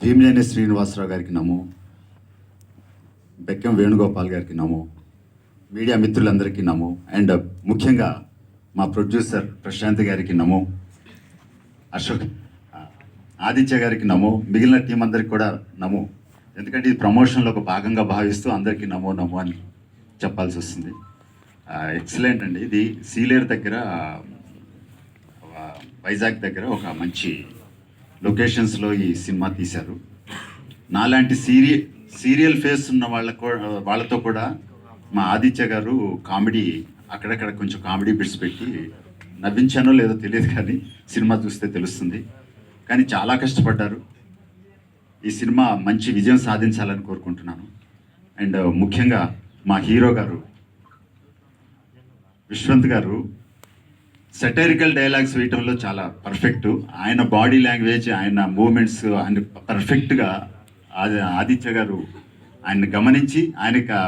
భీమినేని శ్రీనివాసరావు గారికి నమో, బెక్కం వేణుగోపాల్ గారికి నమో, మీడియా మిత్రులందరికీ నమో, అండ్ ముఖ్యంగా మా ప్రొడ్యూసర్ ప్రశాంత్ గారికి నమో, అశోక్ ఆదిత్య గారికి నమో, మిగిలిన టీం అందరికి కూడా నమో. ఎందుకంటే ఇది ప్రమోషన్లో ఒక భాగంగా భావిస్తూ అందరికీ నమో నమో అని చెప్పాల్సి వస్తుంది. ఎక్సలెంట్ అండి. ఇది సీలేరు దగ్గర, వైజాగ్ దగ్గర ఒక మంచి లొకేషన్స్లో ఈ సినిమా తీశారు. నాలాంటి సీరియల్ ఫేస్ ఉన్న వాళ్ళతో కూడా మా ఆదిత్య గారు కామెడీ అక్కడక్కడ కొంచెం కామెడీ బిట్స్ పెట్టి నవ్వించానో లేదో తెలియదు, కానీ సినిమా చూస్తే తెలుస్తుంది. కానీ చాలా కష్టపడ్డారు. ఈ సినిమా మంచి విజయం సాధించాలని కోరుకుంటున్నాను. అండ్ ముఖ్యంగా మా హీరో గారు విశ్వంత్ గారు సెటైరికల్ డైలాగ్స్ వేయటంలో చాలా పర్ఫెక్ట్. ఆయన బాడీ లాంగ్వేజ్, ఆయన మూమెంట్స్, ఆయన పర్ఫెక్ట్గా ఆదిత్య గారు ఆయన్ని గమనించి ఆయనకు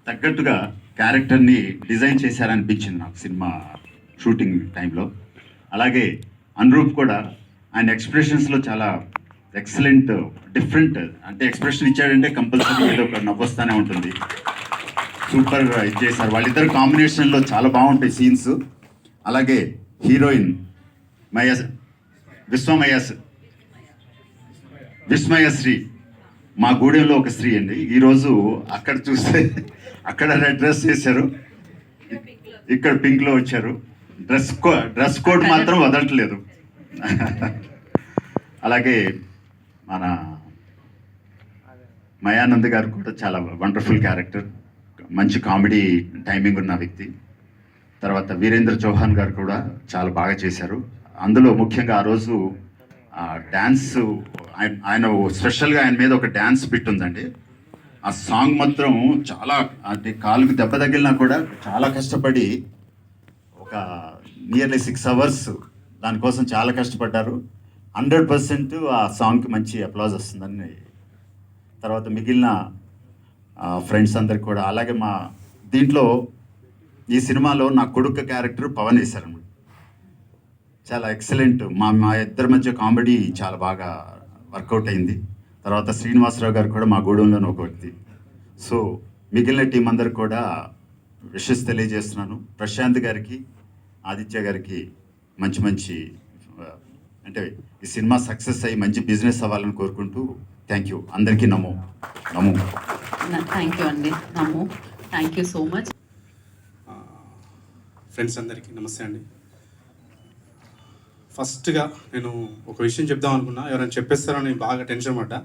తగ్గట్టుగా క్యారెక్టర్ని డిజైన్ చేశారనిపించింది నాకు సినిమా షూటింగ్ టైంలో. అలాగే అనురూప్ కూడా ఆయన ఎక్స్ప్రెషన్స్లో చాలా ఎక్సలెంట్, డిఫరెంట్, అంటే ఎక్స్ప్రెషన్ ఇచ్చాడంటే కంపల్సరీ ఏదో ఒక నవ్వొస్తానే ఉంటుంది. సూపర్ ఇది చేశారు. వాళ్ళిద్దరు కాంబినేషన్లో చాలా బాగుంటాయి సీన్స్. అలాగే హీరోయిన్ విస్మయశ్రీ మా గూడెంలో ఒక స్త్రీ అండి. ఈరోజు అక్కడ చూస్తే అక్కడ రెడ్ డ్రెస్ చేశారు, ఇక్కడ పింక్లో వచ్చారు. డ్రెస్ కోడ్ మాత్రం వదలట్లేదు. అలాగే మన మయానంద్ గారు కూడా చాలా వండర్ఫుల్ క్యారెక్టర్, మంచి కామెడీ టైమింగ్ ఉన్న వ్యక్తి. తర్వాత వీరేంద్ర చౌహాన్ గారు కూడా చాలా బాగా చేశారు. అందులో ముఖ్యంగా ఆ రోజు డ్యాన్స్, ఆయన స్పెషల్గా ఆయన మీద ఒక డ్యాన్స్ బిట్ ఉందండి. ఆ సాంగ్ మాత్రం చాలా, అంటే కాలుకి దెబ్బ తగిలినా కూడా చాలా కష్టపడి ఒక నియర్లీ 6 hours దానికోసం చాలా కష్టపడ్డారు. 100% ఆ సాంగ్కి మంచి అప్లాజ్ వస్తుందని. తర్వాత మిగిలిన ఫ్రెండ్స్ అందరికి కూడా, అలాగే మా దీంట్లో ఈ సినిమాలో నా కొడుకు క్యారెక్టర్ పవన్ వేశారన్నమాట. చాలా ఎక్సలెంట్. మా ఇద్దరి మధ్య కామెడీ చాలా బాగా వర్కౌట్ అయింది. తర్వాత శ్రీనివాసరావు గారు కూడా మా గూడెంలోని ఒక వ్యక్తి. సో మిగిలిన టీం అందరికి కూడా విషెస్ తెలియజేస్తున్నాను. ప్రశాంత్ గారికి, ఆదిత్య గారికి మంచి మంచి, అంటే ఈ సినిమా సక్సెస్ అయ్యి మంచి బిజినెస్ అవ్వాలని కోరుకుంటూ థ్యాంక్ యూ. అందరికీ నమో నమో. థ్యాంక్ యూ అండి. నమో. Thank you so much. Friends అందరికీ నమస్తే అండి. ఫస్ట్గా నేను ఒక విషయం చెప్దాం అనుకున్నా, ఎవరైనా చెప్పేస్తారని బాగా టెన్షన్ పడ్డా,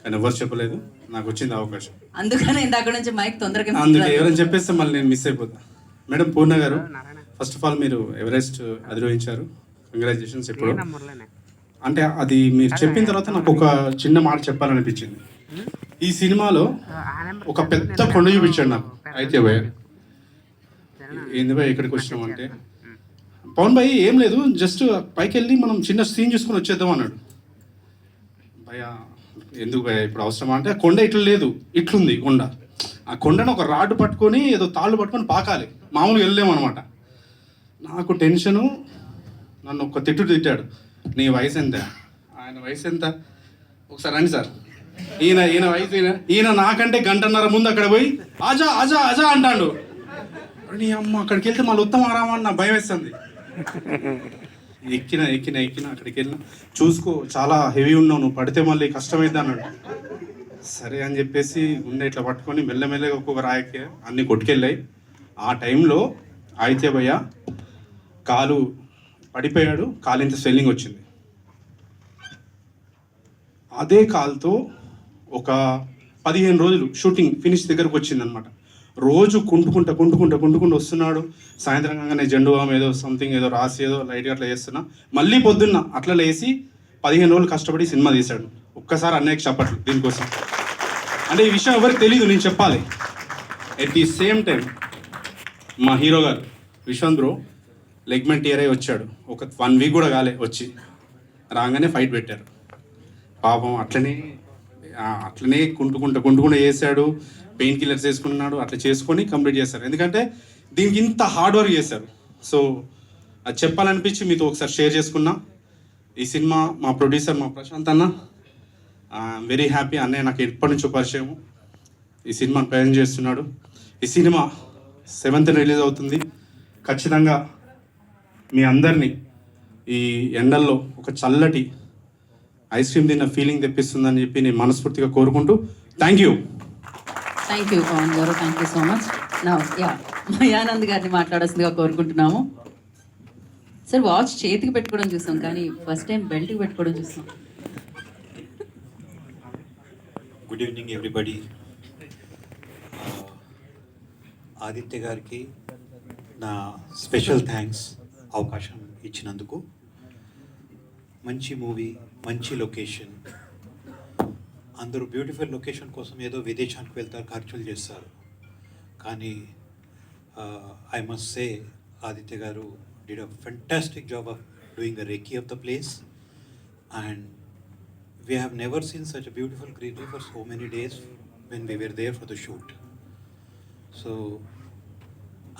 కానీ ఎవరు చెప్పలేదు. నాకు వచ్చింది అవకాశం, అందుకనే ఇందాక నుంచి మైక్ తొందరగా, అందుకే ఎవరైనా చెప్పేస్తే మళ్ళీ నేను మిస్ అయిపోతా. మేడం పూర్ణ గారు, ఫస్ట్ ఆఫ్ ఆల్ మీరు ఎవరెస్ట్ అధిరోహించారు, కంగ్రాచులేషన్స్. ఇప్పుడు అంటే అది మీరు చెప్పిన తర్వాత నాకు ఒక చిన్న మాట చెప్పాలనిపించింది. ఈ సినిమాలో ఒక పెద్ద కొండ చూపించాడు నాకు. అయితే భయ ఏంది భయ ఇక్కడికి వచ్చినామంటే, పవన్ భాయ్ ఏం లేదు, జస్ట్ పైకి వెళ్ళి మనం చిన్న సీన్ చూసుకొని వచ్చేద్దాం అన్నాడు. భయ ఎందుకు భయ ఇప్పుడు అవసరమా అంటే, కొండ ఇట్లా లేదు, ఇట్లుంది కొండ. ఆ కొండను ఒక రాడ్డు పట్టుకొని ఏదో తాళ్ళు పట్టుకొని పాకాలి, మామూలుగా వెళ్ళలేము అనమాట. నాకు టెన్షను. నన్ను ఒక తిట్టాడు, నీ వయసు ఎంత, ఆయన వయసు ఎంత, ఒకసారి రండి సార్, ఈయన వయసు ఈయన నాకంటే 1.5 గంటల ముందు అక్కడ పోయి ఆజా ఆజా ఆజా అంటాడు. నీ అమ్మ అక్కడికి వెళ్తే మళ్ళీ ఉత్తమ రామని నా భయం వేస్తుంది. ఎక్కిన అక్కడికి వెళ్ళిన, చూసుకో చాలా హెవీ ఉన్నావు, నువ్వు పడితే మళ్ళీ కష్టమైంది అన్నాడు. సరే అని చెప్పేసి గుండె ఇట్లా పట్టుకొని మెల్లమెల్లగా ఒక్కొక్క రాయికి అన్నీ కొట్టుకెళ్ళాయి. ఆ టైంలో ఆదిత్య భయ్య కాలు పడిపోయాడు, కాలింత స్వెల్లింగ్ వచ్చింది. అదే కాలుతో ఒక 15 రోజులు షూటింగ్ ఫినిష్ దగ్గరకు వచ్చిందనమాట. రోజు కుంటుకుంటూ వస్తున్నాడు. సాయంత్రం కాగానే జెండువాం ఏదో సంథింగ్ ఏదో రాసి ఏదో లైట్గా అట్లా చేస్తున్నా, మళ్ళీ పొద్దున్న అట్లా లేసి 15 రోజులు కష్టపడి సినిమా తీశాడు. ఒక్కసారి అన్నయ్యకి చెప్పట్లు దీనికోసం. అంటే ఈ విషయం ఎవరికి తెలీదు, నేను చెప్పాలి. ఎట్ ది సేమ్ టైం మా హీరో గారు విశ్వంత్ బ్రో లెగ్మెంట్ ఇయర్ అయి వచ్చాడు. ఒక 1 వీక్ కూడా కాలే వచ్చి, రాగానే ఫైట్ పెట్టారు. పాపం అట్లనే కుంటుకుంటూ చేశాడు. పెయిన్ కిల్లర్స్ వేసుకున్నాడు, అట్లా చేసుకొని కంప్లీట్ చేశారు. ఎందుకంటే దీనికి ఇంత హార్డ్ వర్క్ చేశారు. సో అది చెప్పాలనిపించి మీతో ఒకసారి షేర్ చేసుకున్నా. ఈ సినిమా మా ప్రొడ్యూసర్ మా ప్రశాంత్ అన్న వెరీ హ్యాపీ. అన్నయ్య నాకు ఎప్పటి నుంచో పరిచయం, ఈ సినిమాను ప్రజెంట్ చేస్తున్నాడు. ఈ సినిమా 7th రిలీజ్ అవుతుంది. ఖచ్చితంగా మీ అందరినీ ఈ ఎండల్లో ఒక చల్లటి ఐస్ క్రీమ్ తిన్న ఫీలింగ్ తెప్పిస్తుందని చెప్పి నేను మనస్ఫూర్తిగా కోరుకుంటూ థ్యాంక్ యూ పవన్ గారు, థ్యాంక్ యూ సో మచ్. మయానంద్ గారిని మాట్లాడాల్సిందిగా కోరుకుంటున్నాము. సార్ వాచ్ చేతికి పెట్టుకోవడం చూస్తాం, కానీ ఫస్ట్ టైం బెల్ట్కి పెట్టుకోవడం చూస్తాం. Good evening everybody. ఆదిత్య గారికి నా స్పెషల్ థ్యాంక్స్ అవకాశం ఇచ్చినందుకు. మంచి మూవీ, మంచి లొకేషన్. అందరూ బ్యూటిఫుల్ లొకేషన్ కోసం ఏదో విదేశానికి వెళ్తారు, ఖర్చులు చేస్తారు. కానీ ఐ మస్ట్ సే ఆదిత్య గారు did a fantastic job of doing a recce of the place, and we have never seen such a beautiful greenery for so many days when we were there for the shoot. So,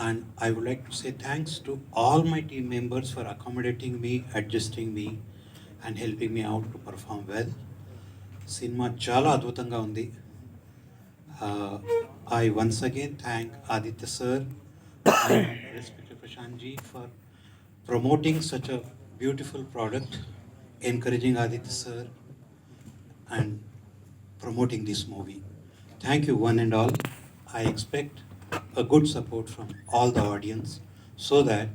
and I would like to say thanks to all my team members for accommodating me, adjusting me and helping me out to perform well. Cinema chala adbhutanga undi. I once again thank Aditya sir and respected Prashant ji for promoting such a beautiful product, encouraging Aditya sir and promoting this movie. Thank you one and all. I expect a good support from all the audience so that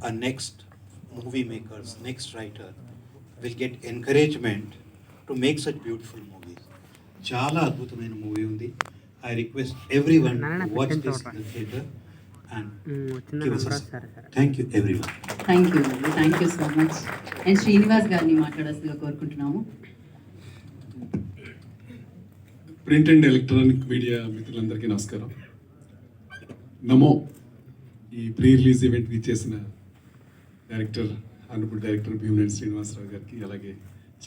our next movie makers, next writer will get encouragement to make such beautiful movies. Chala adbhutamaina movie undi. I request everyone to watch this in the theater and give us a support. Thank you everyone. Thank you so much. And Srinivas గారిని మాట్లాడాల్సిందిగా కోరుకుంటున్నాము. Print and electronic media మిత్రులందరికీ నమస్కారం. నమో ఈ pre release ఈవెంట్కి చేసిన director, honourable director Bhimaneni Srinivasa Rao గారికి, అలాగే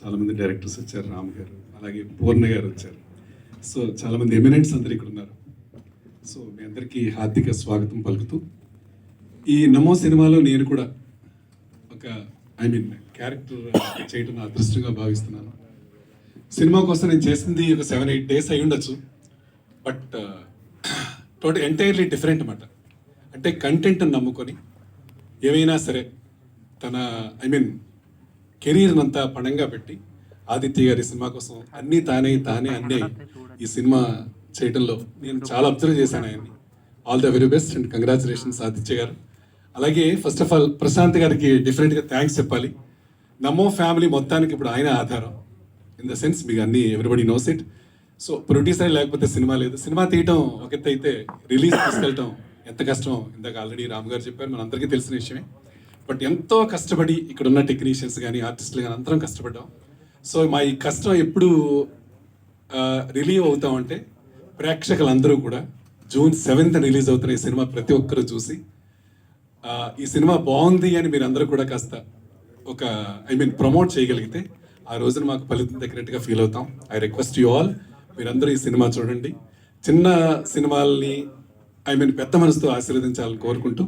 చాలామంది డైరెక్టర్స్ వచ్చారు, రామ్ గారు, అలాగే పూర్ణ గారు వచ్చారు. సో చాలామంది ఎమినెంట్స్ అందరు ఇక్కడ ఉన్నారు. సో మీ అందరికీ హార్దిక స్వాగతం పలుకుతూ, ఈ నమో సినిమాలో నేను కూడా ఒక క్యారెక్టర్ చేయడం నా అదృష్టంగా భావిస్తున్నాను. సినిమా కోసం నేను చేసింది ఒక 7-8 days అయి ఉండొచ్చు, బట్ టోటల్ ఎంటైర్లీ డిఫరెంట్ అన్నమాట. అంటే కంటెంట్ని నమ్ముకొని ఏమైనా సరే తన కెరీర్ని అంతా పణంగా పెట్టి ఆదిత్య గారి సినిమా కోసం అన్నీ తానే అన్నీ ఈ సినిమా చేయడంలో నేను చాలా అబ్జర్వ్ చేశాను ఆయన్ని. All the very best and congratulations Aditya గారు. అలాగే ఫస్ట్ ఆఫ్ ఆల్ ప్రశాంత్ గారికి డిఫరెంట్గా థ్యాంక్స్ చెప్పాలి. నమో ఫ్యామిలీ మొత్తానికి ఇప్పుడు ఆయన ఆధారం, ఇన్ ద సెన్స్ మీకు అన్ని everybody knows it. So producer లేకపోతే సినిమా లేదు. సినిమా తీయటం ఒక ఎత్తు అయితే రిలీజ్ తీసుకెళ్ళటం ఎంత కష్టం ఇందాక ఆల్రెడీ రామ్ గారు చెప్పారు, మన అందరికీ తెలిసిన విషయమే. బట్ ఎంతో కష్టపడి ఇక్కడ ఉన్న టెక్నీషియన్స్ కానీ ఆర్టిస్టులు కానీ అందరం కష్టపడ్డాం. సో మా ఈ కష్టం ఎప్పుడు రిలీవ్ అవుతామంటే ప్రేక్షకులందరూ కూడా June 7th రిలీజ్ అవుతున్న ఈ సినిమా ప్రతి ఒక్కరూ చూసి ఈ సినిమా బాగుంది అని మీరు అందరూ కూడా కాస్త ఒక ప్రమోట్ చేయగలిగితే ఆ రోజున మాకు ఫలితం దగ్గరట్టుగా ఫీల్ అవుతాం. ఐ రిక్వెస్ట్ యూ ఆల్, మీరందరూ ఈ సినిమా చూడండి. చిన్న సినిమాల్ని పెద్ద మనసుతో ఆశీర్వదించాలని కోరుకుంటూ,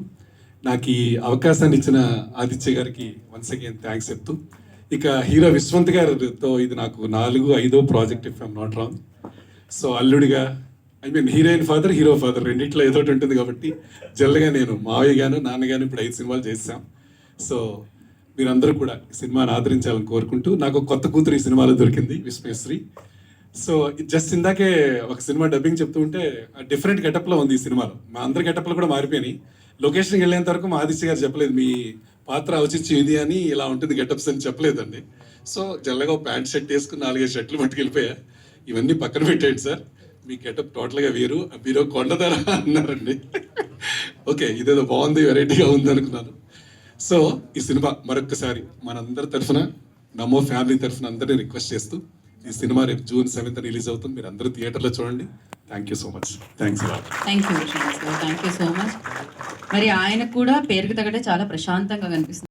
నాకు ఈ అవకాశాన్ని ఇచ్చిన ఆదిత్య గారికి వన్స్ అగైన్ థ్యాంక్స్ చెప్తూ, ఇక హీరో విశ్వంత్ గారితో ఇది నాకు 4-5వ project if I'm not wrong. So అల్లుడిగా హీరోయిన్ ఫాదర్, హీరో ఫాదర్ రెండిట్లో ఏదో ఒకటి ఉంటుంది కాబట్టి జల్లుగా నేను మావయ్య గాను నాన్నగాను ఇప్పుడు 5 సినిమాలు చేసాం. సో మీరందరూ కూడా ఈ సినిమాని ఆదరించాలని కోరుకుంటూ, నాకు కొత్త కూతురు ఈ సినిమాలో దొరికింది, విశ్వేశ్వరి. సో జస్ట్ ఇందాకే ఒక సినిమా డబ్బింగ్ చెప్తూ ఉంటే డిఫరెంట్ గెటప్లో ఉంది ఈ సినిమాలో. మా అందరి గెటప్లు కూడా మారిపోయినాయి. లొకేషన్కి వెళ్ళేంత వరకు మా ఆదిత్య గారు చెప్పలేదు మీ పాత్ర ఔచిత్యం ఇది అని, ఇలా ఉంటుంది గెటప్స్ అని చెప్పలేదండి. సో జల్లగా ప్యాంట్ షర్ట్ వేసుకుని 4-5 షర్ట్లు పట్టుకెళ్ళిపోయా. ఇవన్నీ పక్కన పెట్టేయండి సార్, మీ గెటప్ టోటల్గా వేరు, మీరు కొండదార అన్నారండి. ఓకే, ఇదేదో బాగుంది, వెరైటీగా ఉంది అనుకున్నాను. సో ఈ సినిమా మరొక్కసారి మనందరి తరఫున, నమో ఫ్యామిలీ తరఫున అందరినీ రిక్వెస్ట్ చేస్తూ, ఈ సినిమా రేపు June 7th రిలీజ్ అవుతుంది. మీరు అందరూ థియేటర్లో చూడండి. Thank you so much. Thank you so much. మరి ఆయన కూడా పేరుకు తగ్గట్టే చాలా ప్రశాంతంగా కనిపిస్తుంది.